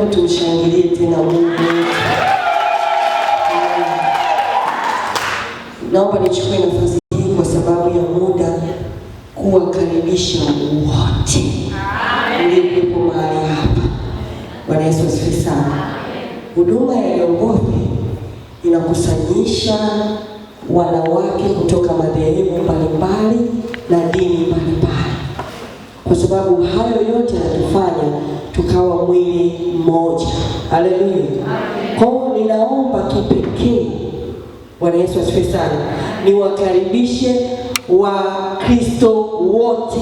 Hebu tumshangilie tena Mungu. Naomba nichukue nafasi hii kwa sababu ya muda kuwakaribisha wote mliokuwepo mahali hapa. Bwana Yesu asifiwe sana. Huduma ya Yombofe inakusanyisha wanawake kutoka madhehebu mbalimbali na dini mbalimbali, kwa sababu hayo yote yanatufanya tukawa mwili mmoja. Haleluya. Kwa hiyo ninaomba kipekee, Bwana Yesu asifiwe sana, niwakaribishe Wakristo wote.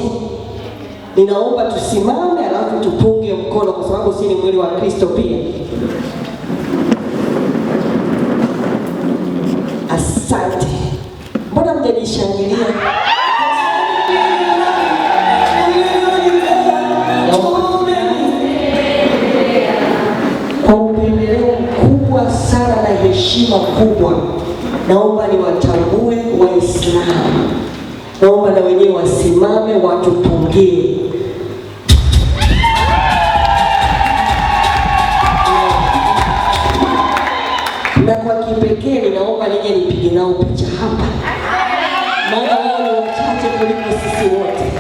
Ninaomba tusimame alafu tupunge mkono, kwa sababu sisi ni mwili wa Kristo pia. Asante. Mbona mjishangilia? Kwa upendeleo mkubwa sana na heshima kubwa, naomba niwatambue Waislamu. Naomba na wenyewe wasimame watupungie. Na kwa kipekee ninaomba nije nipige nao picha hapa. Maana wao ni wachache kuliko sisi wote.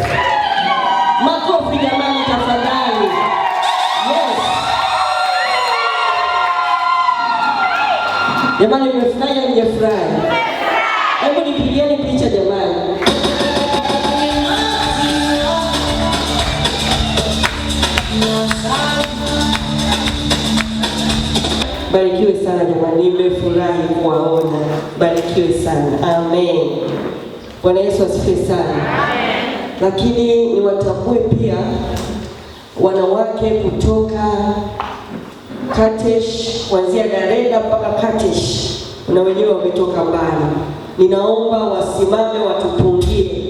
Makofi jamani tafadhali. Yes. Jamani mmefurahi au mjafurahi? Hebu nipigieni picha jamani. Barikiwe sana jamani, nimefurahi kuwaona. Barikiwe sana. Amen. Bwana Yesu asifiwe sana. Lakini niwatambue pia wanawake kutoka Katesh, kuanzia Dareda mpaka Katesh, na wenyewe wametoka mbali. Ninaomba wasimame watupungie.